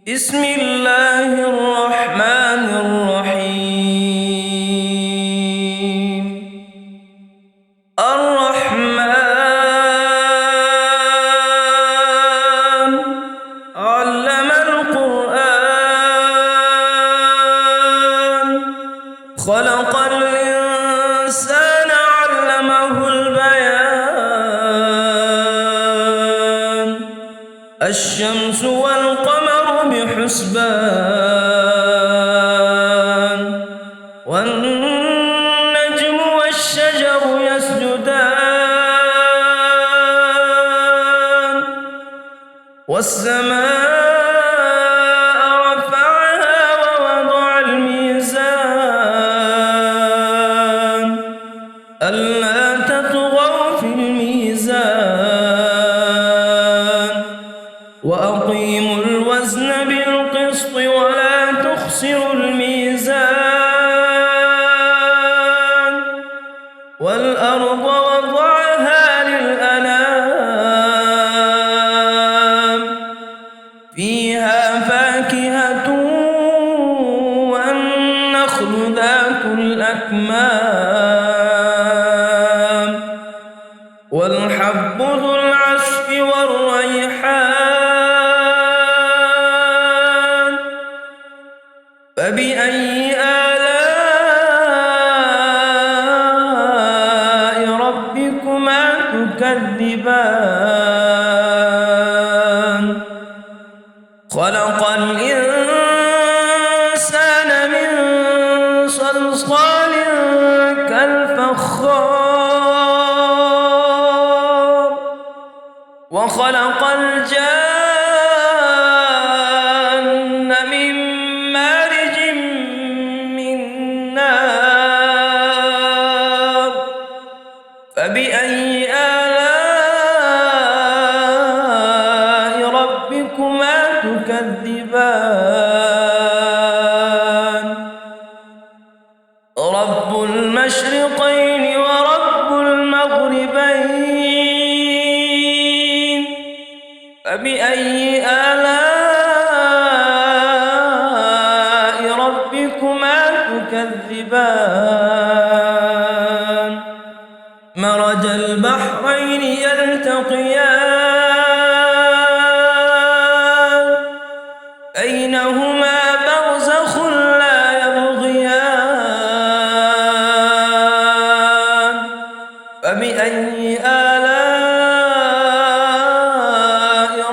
بسم الله الرحمن الرحيم. الرحمن علم القرآن، خلق الإنسان علمه البيان. الشمس والقمر بحسبان، والنجم والشجر يسجدان. والسماء رفعها ووضع الميزان، ألا تطغوا في الميزان، وأقيموا الوزن بالقسط ولا تخسروا الميزان. والأرض وضعها للأنام، فيها فاكهة والنخل ذات الأكمام، والحب ذو العصف والريحان. فبأي آلاء ربكما تكذبان؟ خلق الإنسان من صلصال كالفخار، وخلق الجان من مارج من نار. فبأي آلاء ربكما تكذبان؟ رب المشرقين ورب المغربين، فبأي آلاء ربكما تكذبان؟ مرج البحرين يلتقيان، بينهما برزخ لا يبغيان. فبأي آلاء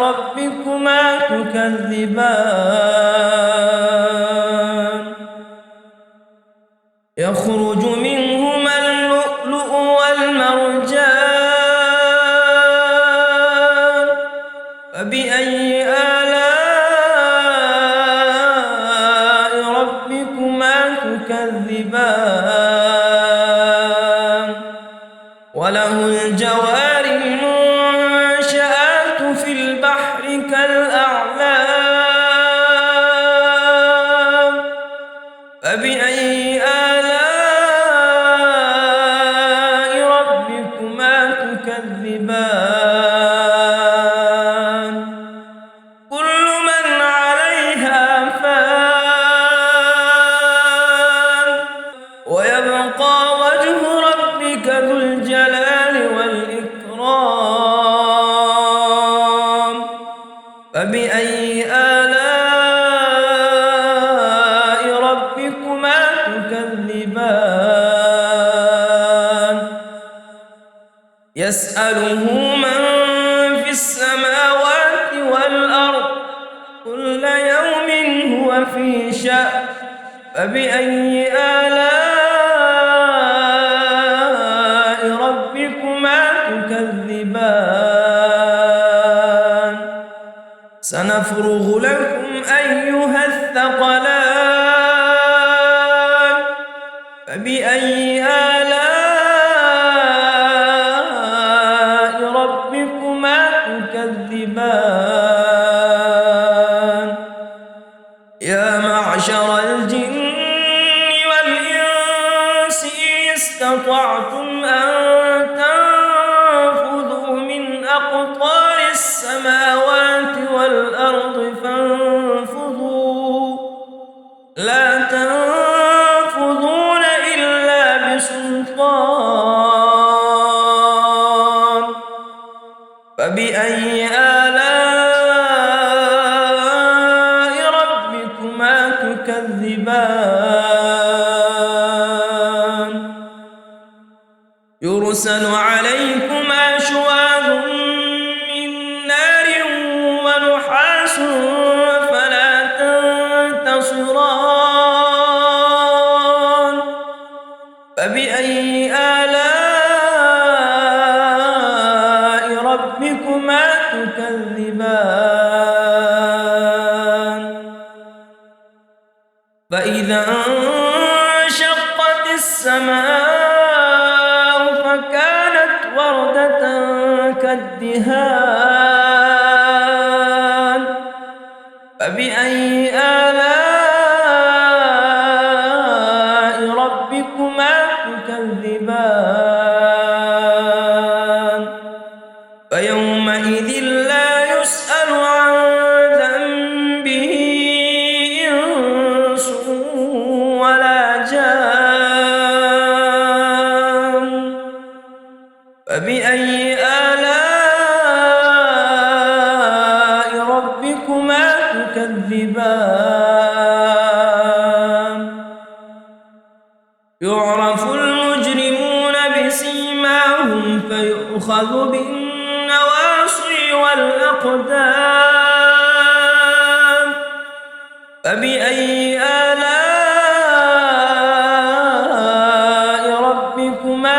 ربكما تكذبان؟ يخرج منهما اللؤلؤ والمرجان، فبأي آلاء ربكما تكذبان؟ وله الجوار المنشآت في البحر كالأعلام، فبأي آلاء ربكما تكذبان؟ كل من عليها فان، ويبقى وجه ربك ذو الجلال والإكرام. فبأي آلاء ربكما تكذبان؟ يسأله من في السماوات والأرض، كل يوم هو في شأن. فبأي آلاء ربكما تكذبان؟ سنفرغ لكم أيها الثقلان. فبأي آلاء ربكما تكذبان؟ يا معشر الجن والإنس إن استطعتم أن تنفذوا من أقطار السماوات والأرض فانفذوا لا تنفذون إلا بسلطان فبأي آلاء ربكما تكذبان يرسل عليكما شواظ من نار ونحاس فلا تنتصران فبأي آلاء ربكما تكذبان فإذا انشقت السماء فكانت وردة كالدهان فبأي آلاء ربكما تكذبان فيومئذ لا يسأل عن ذنبه إنس ولا جان فبأي آلاء ربكما تكذبان يعرف المجرمون بسيماهم فيؤخذ بالنواصي والأقدام فبأي آلاء ربكما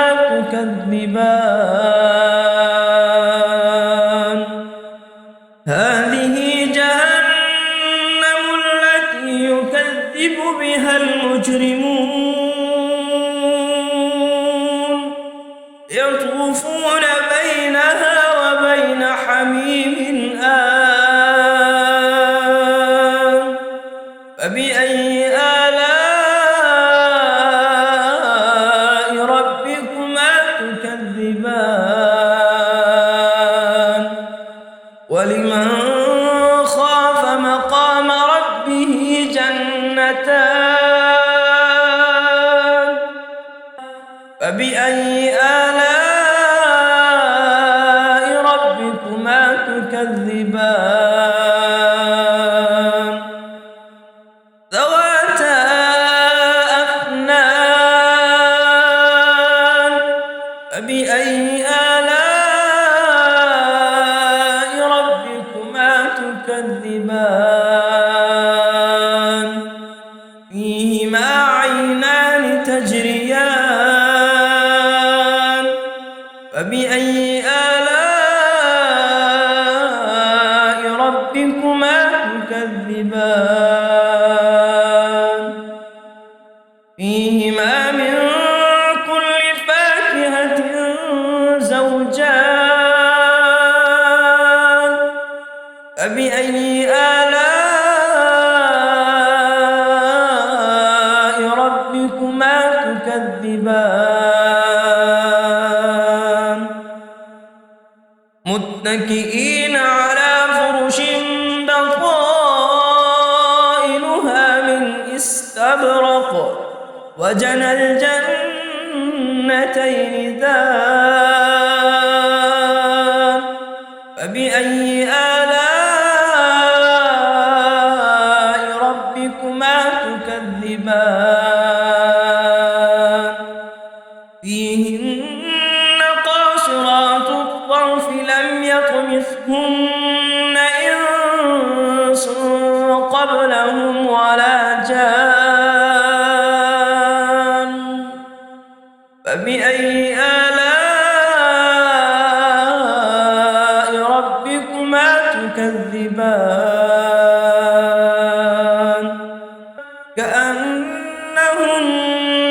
تكذبان هذه جهنم التي يكذب بها المجرمون يطوفون بينها وبين حميم آن فبأي آلاء ربكما تكذبان ولمن خاف مقام ربه جنتان فبأي آلاء ربكما تكذبان ذواتا أفنان فبأي آلاء ربكما تكذبان فيهما عينان تجريان فبأي آلاء ربكما تكذبان فيهما من كل فاكهة زوجان فبأي آلاء ربكما تكذبان متكئين على فرش بطائنها من استبرق وجنى الجنتين دان فبأي آلاء ربكما تكذبان فيهن قاصرات الطرف لم يطمثهن إنس قبلهم ولا جان فبأي آلاء ربكما تكذبان كأنهن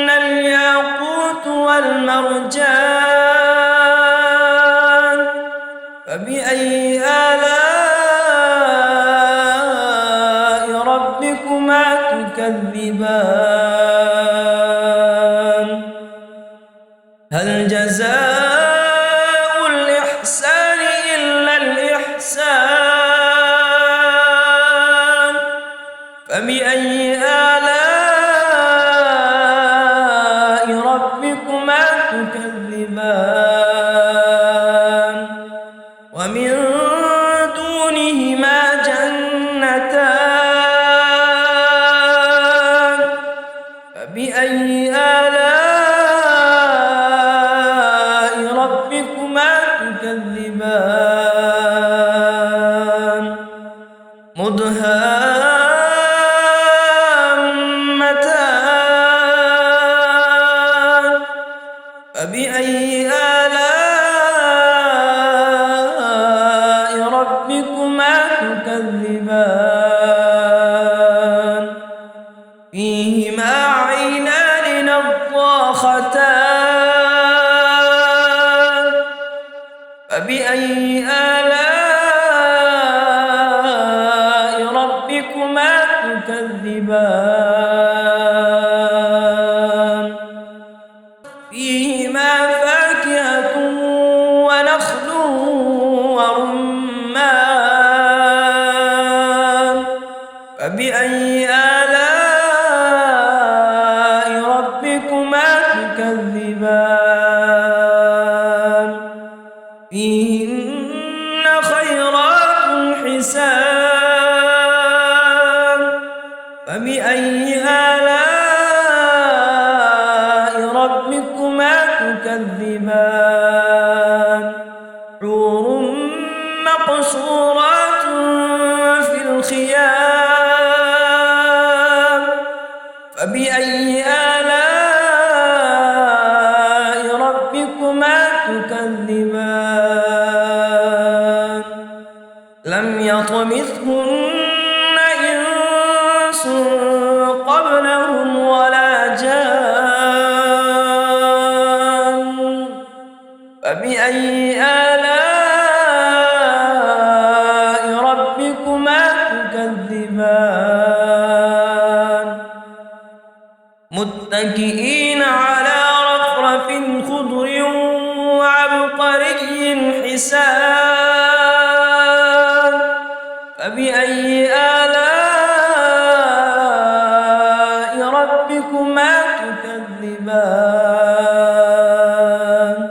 الياقوت والمرجان فبأي آلاء ربكما تكذبان هل جزاء الإحسان إلا الإحسان فبأي آلاء نعمتان فبأي آلاء ربكما تكذبان مدهامتان فبأي آلاء ربكما تكذبان فيهما عينان نضاختان فبأي آلاء ربكما تكذبان فيهما فاكهة ونخل ورمان فبأي آلاء ربكما تكذبان فيهن خيرات حسان فبأي آلاء ربكما تكذبان حور مقصورات في الخيام فبأي آلاء ربكما تكذبان لم يطمثهن إنس قبلهم ولا جان فبأي آلاء ربكما تكذبان متكئين على رفرف خضر وعبقري حسان فبأي آلاء ربكما تكذبان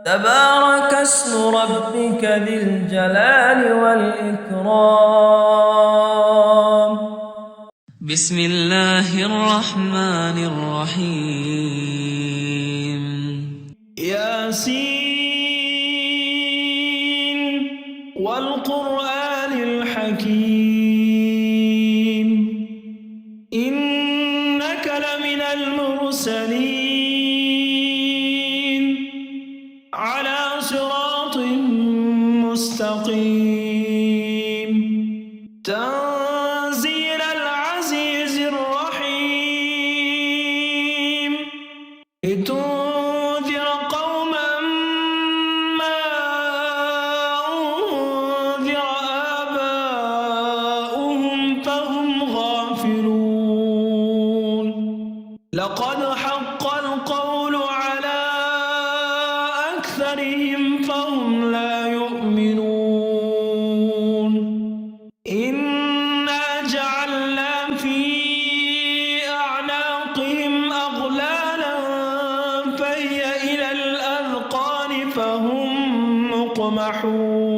تبارك اسم ربك ذي الجلال والإكرام بسم الله الرحمن الرحيم ياسين والقرآن الحكيم إنك لمن المرسلين على صراط مستقيم تنزيل العزيز الرحيم لتنذر قوما ما أنذر آباؤهم فهم غافلون لقد حق القول على أكثرهم فهم لا يؤمنون إنا جعلنا في أعناقهم أغلالا فهي إلى الأذقان فهم مقمحون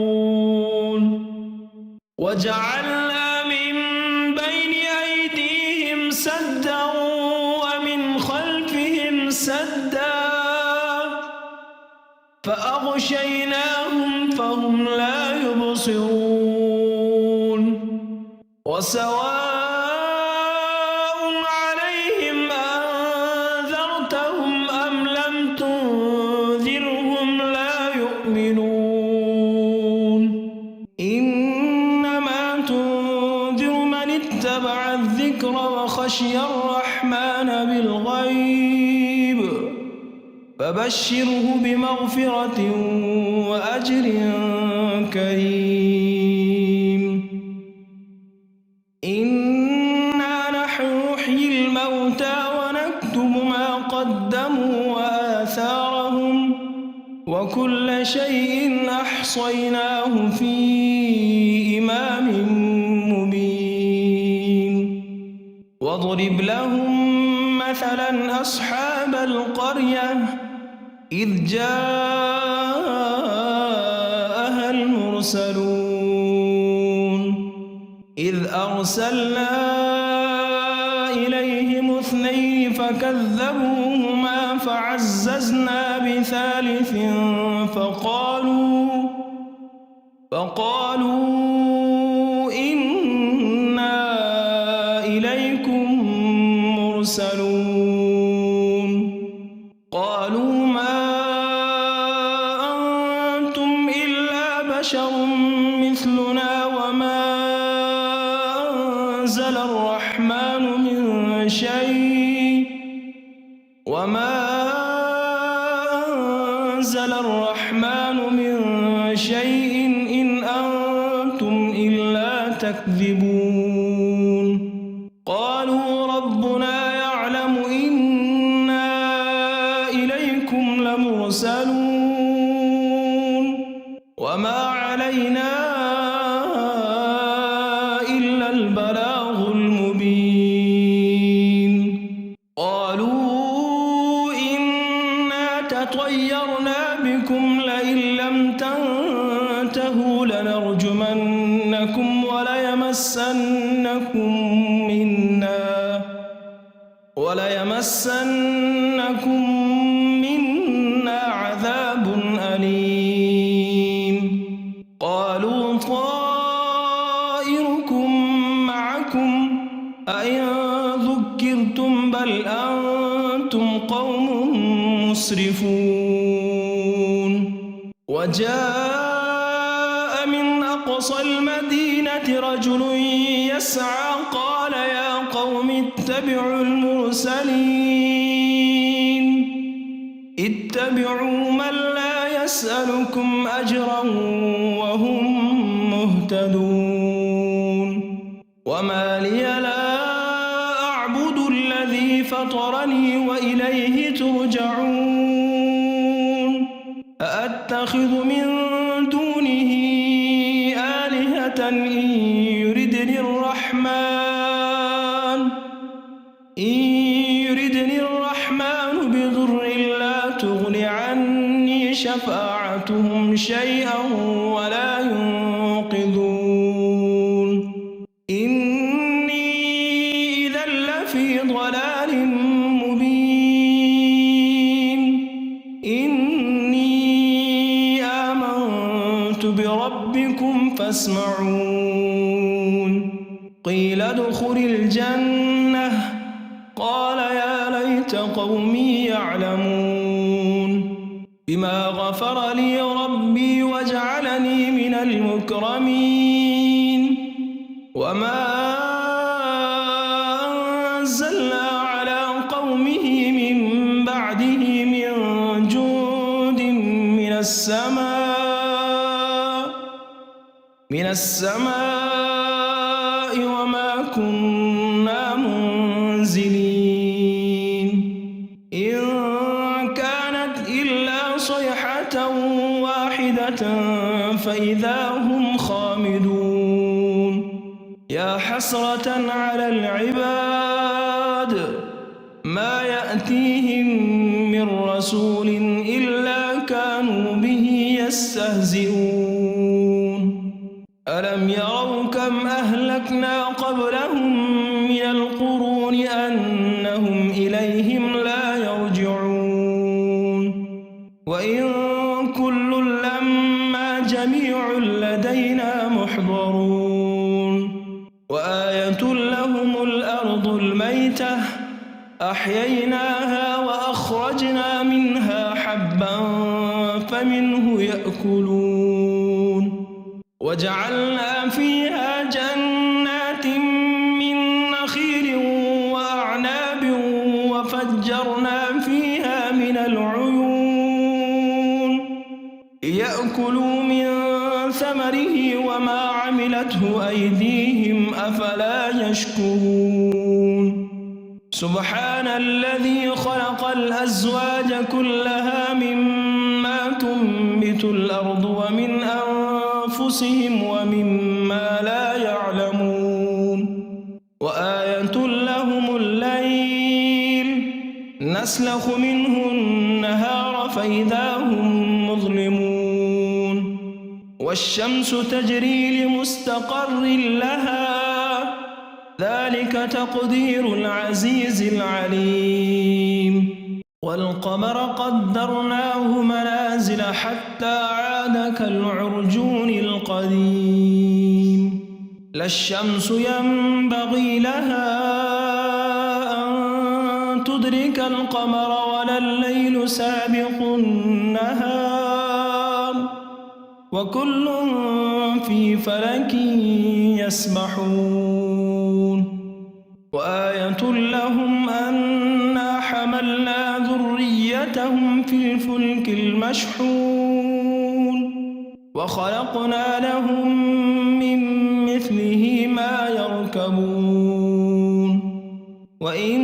وجعلنا من بين أيديهم سدا ومن خلفهم سدا فأغشيناهم فهم لا يبصرون وسواء عليهم أنذرتهم أم لم تنذرهم لا يؤمنون إنما تنذر من اتبع الذكر وخشي الرحمن بالغيب فبشره بمغفرة وأجر كريم إنا نحن نحيي الموتى ونكتب ما قدموا وآثارهم وكل شيء أحصيناه في إمام مبين واضرب لهم مثلا أصحاب القرية إذ جاءها المرسلون إذ أرسلنا إليهم 2 فكذبوهما فعززنا ب3 فقالوا إنا إليكم مرسلون قالوا ما أنتم إلا بشر مثلنا وما أنزل الرحمن من شيء إن أنتم إلا تكذبون قالوا ربنا يعلم إنا إليكم لمرسلون وما علينا إلا البلاغ المبين قالوا إنا تطيرنا بكم لئن لم تنتهوا لنرجمنكم وليمسنكم منا عذاب أليم قالوا طائركم معكم أئن ذكرتم بل أنتم قوم مسرفون وجاء من أقصى المدينة رجل يسعى قال يا قوم اتبعوا المرسلين اتبعوا من لا يسألكم أجرا وهم مهتدون وما لي لا أعبد الذي فطرني وإليه ترجعون أأتخذ من دونه آلهة إن يردني الرحمن بضر لا تغن عني شفاعتهم شيئا ولا ينقذون إني إذا لفي ضلال مبين إني آمنت بربكم فاسمعون قيل ادخل الجنة قال يا ليت قومي يعلمون بما غفر لي ربي وجعلني من المكرمين وما أنزلنا على قومه من بعده من جند من السماء وما كنا منزلين إن كانت إلا صيحة واحدة فإذا هم خامدون يا حسرة على العباد ما يأتيهم من رسول إلا كانوا به يستهزئون ألم يروا كم أهلكنا قبلهم من القرون أنهم إليهم لا يرجعون وإن كل لما جميع لدينا محضرون وآية لهم الأرض الميتة أحييناها وأخرجنا منها حبا فمنه يأكلون وجعلنا فيها جنات من نخيل وأعناب وفجرنا فيها من العيون ليأكلوا من ثمره وما عملته أيديهم أفلا يشكرون سبحان الذي خلق الأزواج كلها مما تنبت الأرض ومن أنفسهم ومما لا يعلمون وآية لهم الليل نسلخ منه النهار فإذا هم مظلمون والشمس تجري لمستقر لها ذلك تقدير العزيز العليم والقمر قدرناه منازل حتى عاد كالعرجون القديم لا الشمس ينبغي لها أن تدرك القمر ولا الليل سابق النهار وكل في فلك يسبحون وآية لهم أنا حملنا ذريتهم في الفلك المشحون وخلقنا لهم من مثله ما يركبون وإن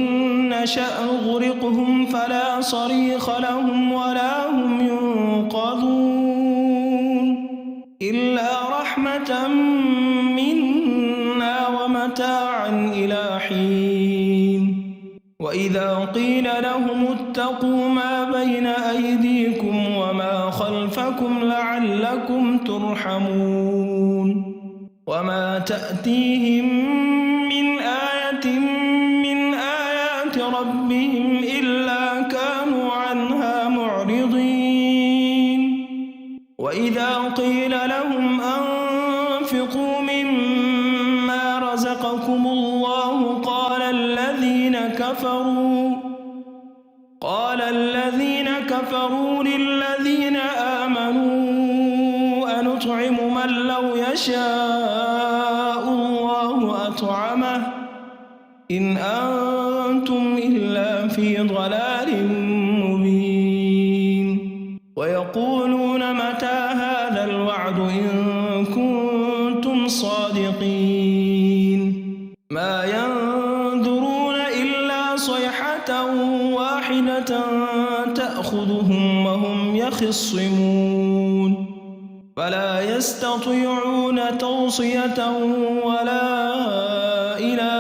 نشأ نغرقهم فلا صريخ لهم ولا هم ينقذون إلا رحمة منا ومتاعا إلى حين وإذا قيل لهم اتقوا ما بين أيديكم وما خلفكم لعلكم ترحمون وما تأتيهم من آية من آيات ربهم إلا كانوا عنها معرضين وإذا قيل لهم أنفقوا مما رزقكم الله قال الذين كفروا للذين آمنوا أنطعم من لو يشاء الله أطعمه إن أنتم إلا في ضلال مبين ويقولون متى هذا الوعد إن كنتم صادقين ما ينظرون إلا صيحة واحدة تأخذهم وهم يخصمون فلا يستطيعون توصية ولا إلى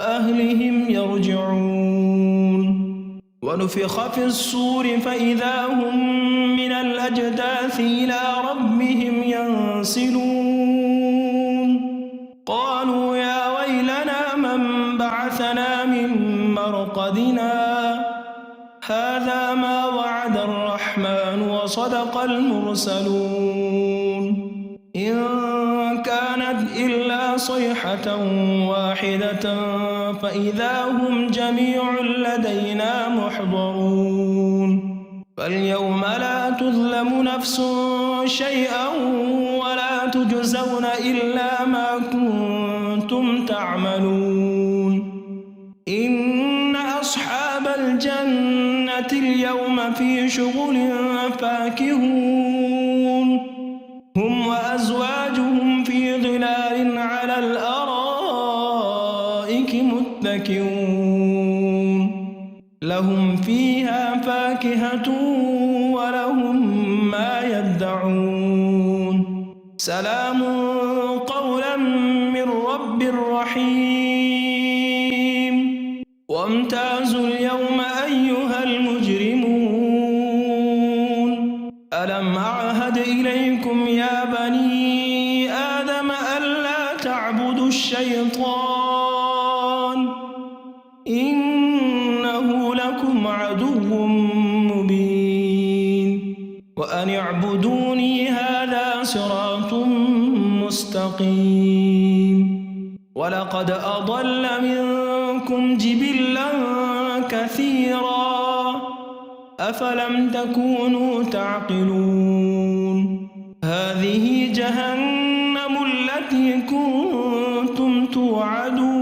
أهلهم يرجعون ونفخ في الصور فإذا هم من الأجداث إلى ربهم ينسلون قالوا يا ويلنا من بعثنا من مرقدنا هذا ما وعد الرحمن وصدق المرسلون إن كانت إلا صيحة واحدة فإذا هم جميع لدينا محضرون فاليوم لا تظلم نفس شيئا ولا تجزون إلا ما كنتم تعملون إن أصحاب الجنة اليوم في شغل فاكهون هم وأزواجهم في ظلال على الأرائك متكئون لهم فيها فاكهة ولهم ما يدعون سلام قولا من رب رحيم وامتازوا اليوم أيها المجرمون ألم أعهد إليكم يا بني آدم ألا تعبدوا الشيطان إنه لكم عدو مبين وأن اعبدوني هذا صراط مستقيم ولقد أضل منكم جبلا كثيرا أفلم تكونوا تعقلون هذه جهنم التي كنتم توعدون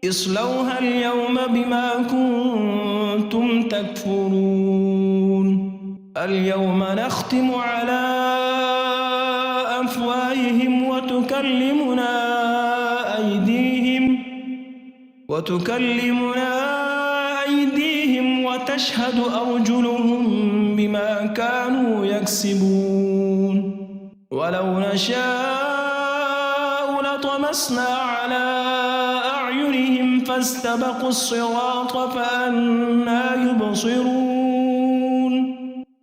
اصلوها اليوم بما كنتم تكفرون اليوم نختم على أفواههم وتكلمنا أيديهم وتشهد أرجلهم بما كانوا يكسبون ولو نشاء لطمسنا على أعينهم فاستبقوا الصراط فأنى يبصرون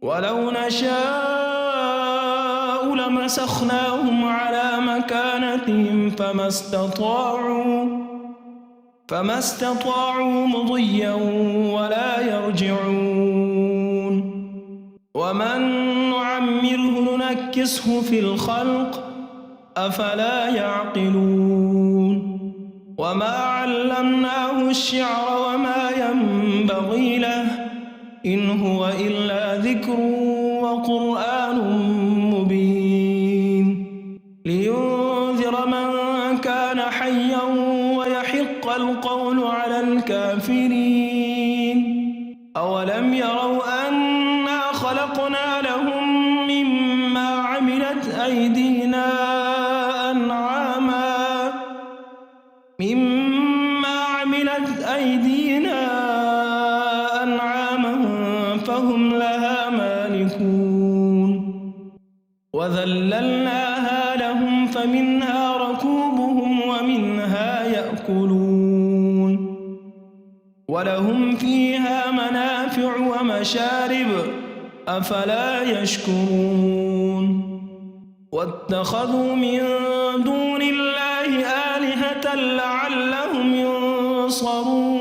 ولو نشاء لمسخناهم على مكانتهم فما استطاعوا مضيا ولا يرجعون ومن نعمره ننكسه في الخلق أفلا يعقلون وما علمناه الشعر وما ينبغي له إن هو إلا ذكر وقرآن مبين لينذر من كان حيا ويحق القول على الكافرين أولم يروا أنا خلقنا لهم مما عملت أيدينا أنعاما فهم لها مالكون وذللناها لهم فمنها ركوبهم ومنها يأكلون ولهم فيها منافع ومشارب أفلا يشكرون واتخذوا من دون الله آلهة لعلهم ينصرون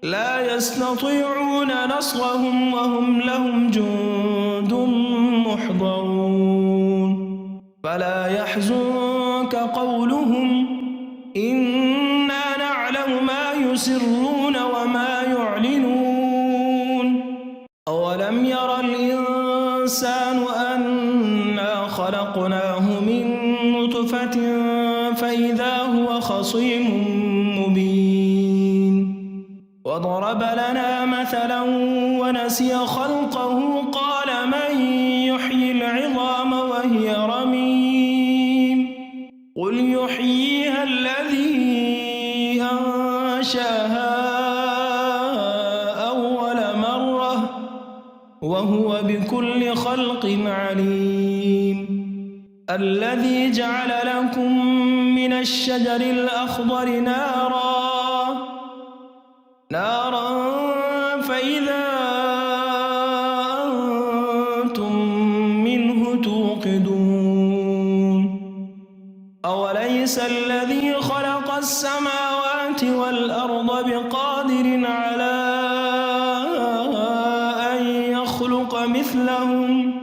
لا يستطيعون نصرهم وهم لهم جند محضرون فلا يحزنك قولهم إنا نعلم ما يسرون وما يعلنون أولم ير الإنسان أنا خلقناه من نطفة فإذا هو خصيم مبين وضرب لنا مثلا ونسي خلقه قال من يحيي العظام وهي رميم قل يحييها الذي أنشاها أول مرة وهو بكل خلق عليم الذي جعل لكم من الشجر الأخضر نارا فإذا أنتم منه توقدون أوليس الذي خلق السماوات والأرض بقادر على أن يخلق مثلهم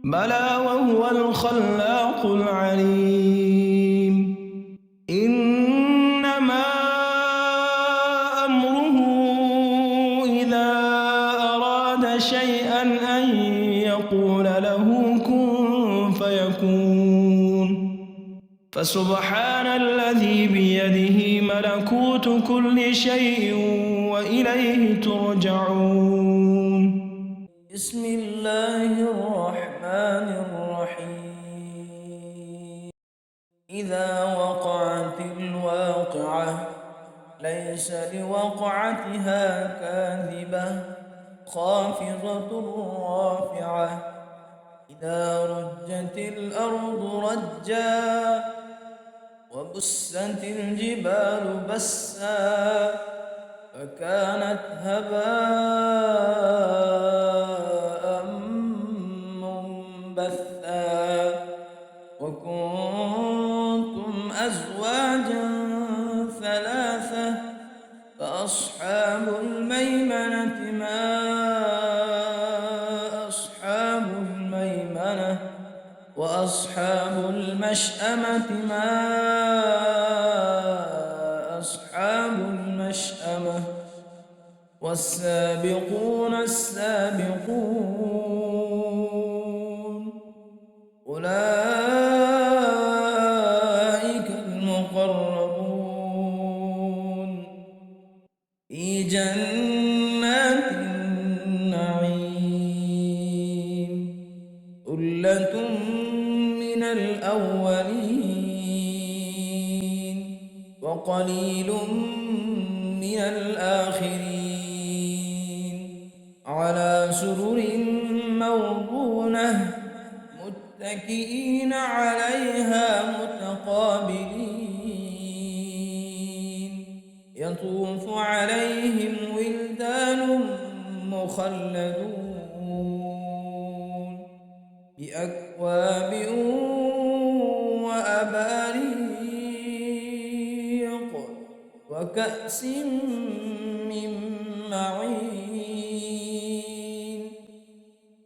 بلى وهو الخلاق العليم إنما أمره إذا أراد شيئا أن يقول له كن فيكون فسبحان الذي بيده ملكوت كل شيء وإليه ترجعون بسم الله الرحمن الرحيم إذا وقعت الواقعة ليس لوقعتها كاذبة خافضة رافعة إذا رجت الأرض رجا وبست الجبال بسا فكانت هباء منبثا وكنتم أزواجا ثلاثة فأصحاب الميمنة ما أصحاب الميمنة وأصحاب المشأمة ما أصحاب المشأمة والسابقون السابقون أولئك المقربون في جنات النعيم ثلة من الأولين وقليل من الآخرين على سرر موضونة متكئين عليها متقابلين يطوف عليهم ولدان مخلدون بأكواب وكأس من معين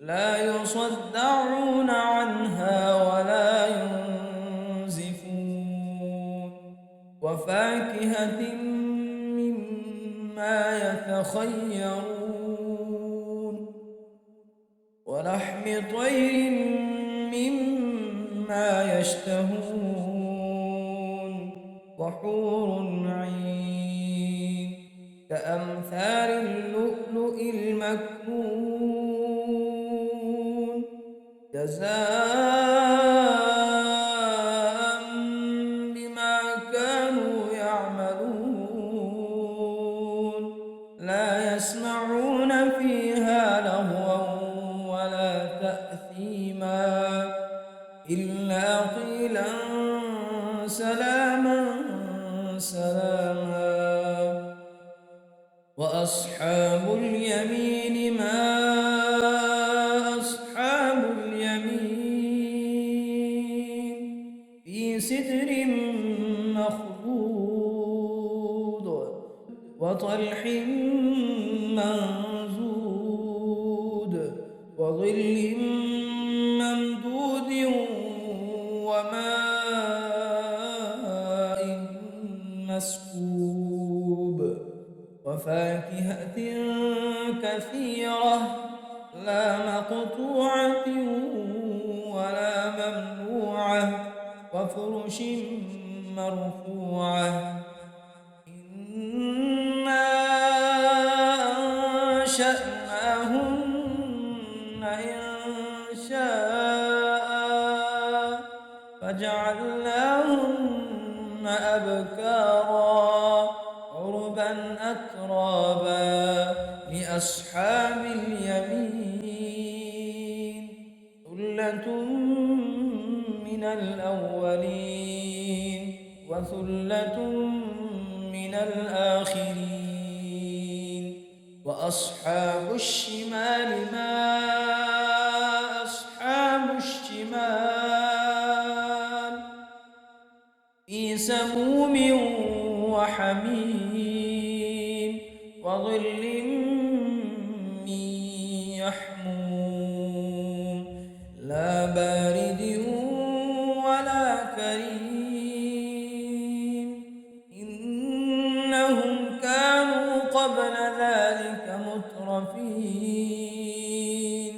لا يصدعون عنها ولا ينزفون وفاكهة مما يتخيرون ولحم طير مما يشتهون وحور عين كأمثال اللؤلؤ المكنون جزاء بما كانوا يعملون لا يسمعون فيها لغوا ولا تأثيما إلا قيلا سلاما سلاما وأصحاب اليمين ما أصحاب اليمين في سدر مخضود وطلح منضود وظل ممدود وماء مسكوب وفاكهة كثيرة لا مقطوعة ولا ممنوعة وفرش مرفوعة إنا أنشأناهن إنشاء فجعلناهن أبكارا عربا أترابا لأصحاب اليمين ثلة من الأولين وثلة من الآخرين وأصحاب الشمال ما أصحاب الشمال في سموم وحميم وظل من يحموم لا بارد ولا كريم إنهم كانوا قبل ذلك مترفين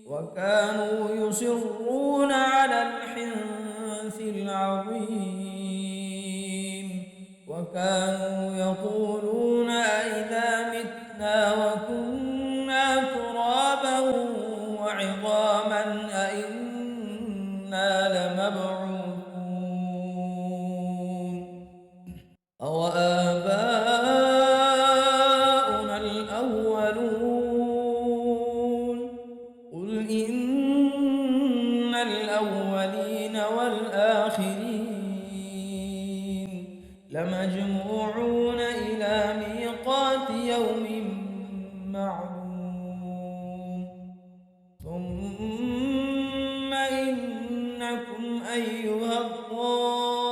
وكانوا يصرون على الحنث العظيم وكانوا يقولون أئذا متنا وكنا ترابا وعظاما أئنا لمبعوثون أوآباؤنا الأولون قل إن الأولين والآخرين لمجموعون إلى ميقات يوم معلوم ثم إنكم أيها الضالون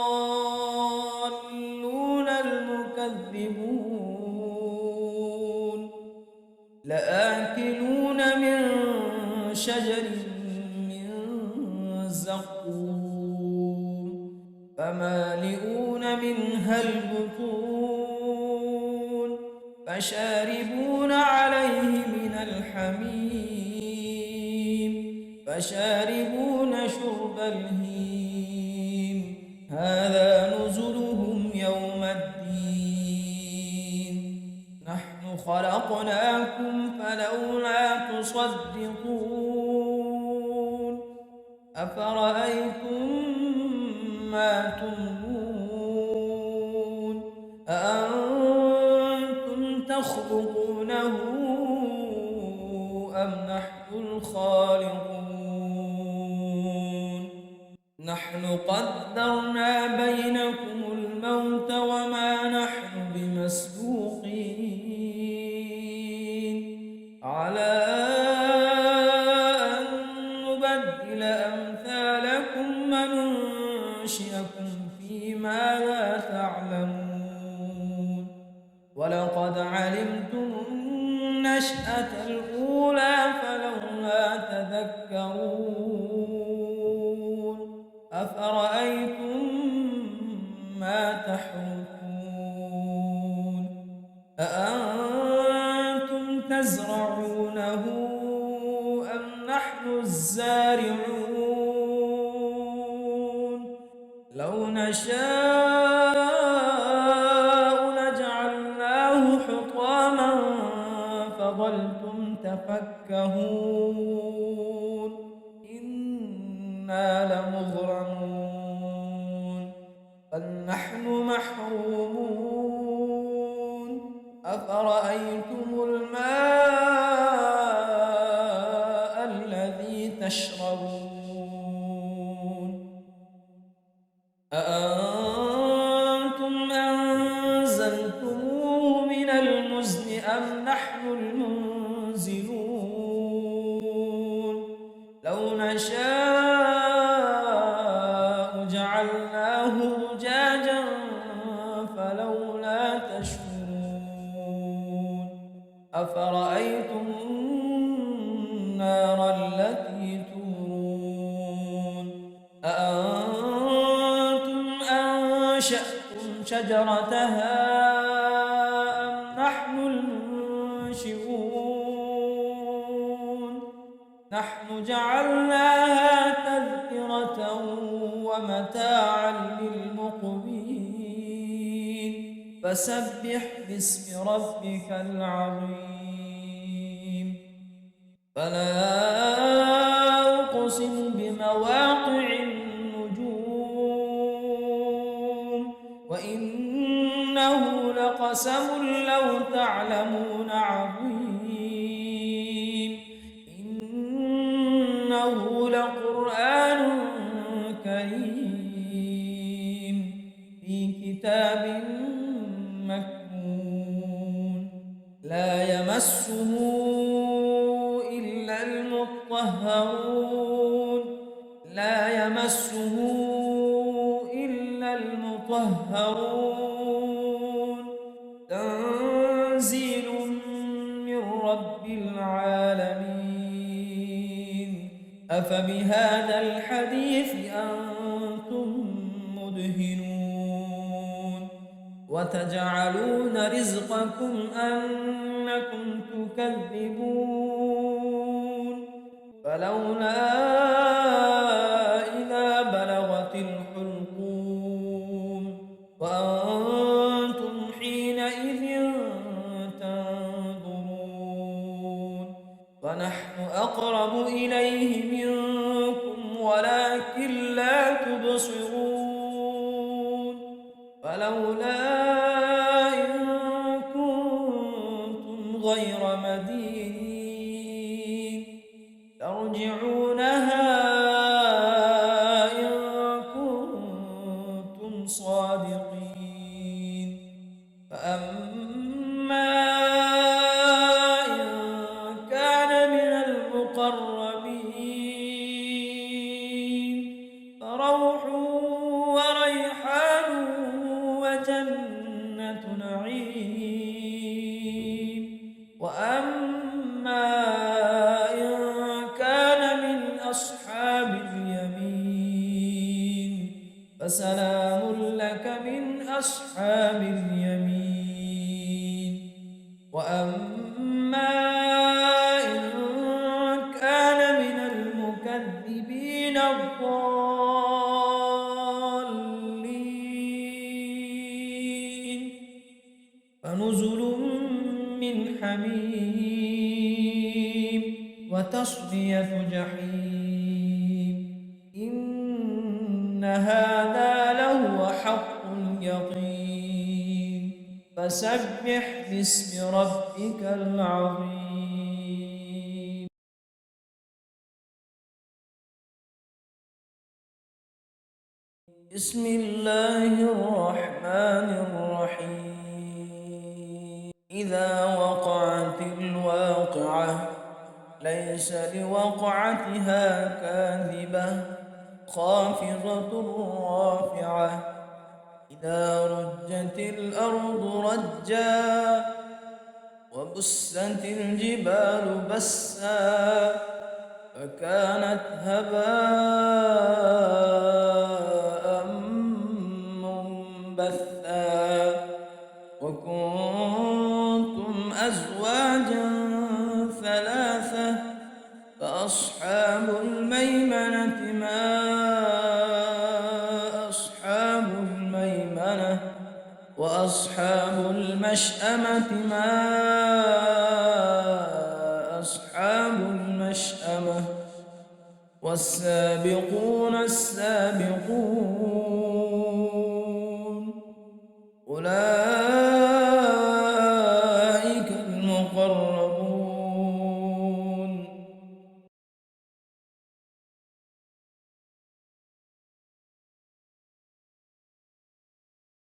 المكذبون لآكلون من شجر من زقوم فمالئون منها البطون فشاربون عليه من الحميم فشاربون شرب الهيم هذا نزلهم يوم الدين نحن خلقناكم فلولا تصدقون أفرأيتم ما تمنون أأنتم تخلقونه أم نحن الخالقون نحن قدرنا بينكم الموت وما نحن بمسبوقين على أن نبدل أمثالكم وننشئكم فيما لا تعلمون ولقد علمتم النشأة الأولى فلولا تذكرون أفرأيتم ما تحرثون أأنتم تزرعونه أم نحن الزارعون لو نشاء لجعلناه حطاما فظلتم تفكهون إنا لمغرمون بل نحن محرومون أفرأيتم الماء الذي تشربون أأنتم أنزلتموه من المزن أم نحن المنزلون لو نشاء جعلناه أجاجا فلولا تشكرون أفرأيتم النار التي تورون أأنتم أنشأتم شجرتها أم نحن المنشئون نحن جعلناها تذكرة ومتاعا للمقوين فسبح باسم ربك العظيم فلا أقسم بمواقع النجوم وإنه لقسم لو تعلمون عظيم إنه لقرآن كريم في كتاب مكنون لا يمسه إلا المطهرون لا يمسه إلا المطهرون تنزيل من رب العالمين أفبهذا الحديث أنتم مدهنون وتجعلون رزقكم أنكم تكذبون فلولا إذا بلغت الحلقوم وأنتم حينئذ تنظرون ونحن أقرب إليه منكم ولكن لا تبصرون فلولا إن كنتم غير مدينين ترجعونها إن كنتم صادقين فأما إن كان من المقربين فروح وريحان وجنة نعيم وأما إن كان من أصحاب اليمين فسلام لك من أصحاب اليمين وأما إن كان من المكذبين الضالين فنزل من حميم وتصلية جحيم إن هذا لهو حق اليقين فسبح باسم ربك العظيم بسم الله الرحمن الرحيم إذا وقعت الواقعة ليس لوقعتها كاذبة خافضة رافعة إذا رجت الأرض رجا وبست الجبال بسا فكانت هباء منبثا وكنتم أزواجا ثلاثة فأصحاب الميمنة ما أصحاب الميمنة وأصحاب المشأمة ما أصحاب المشأمة والسابقون السابقون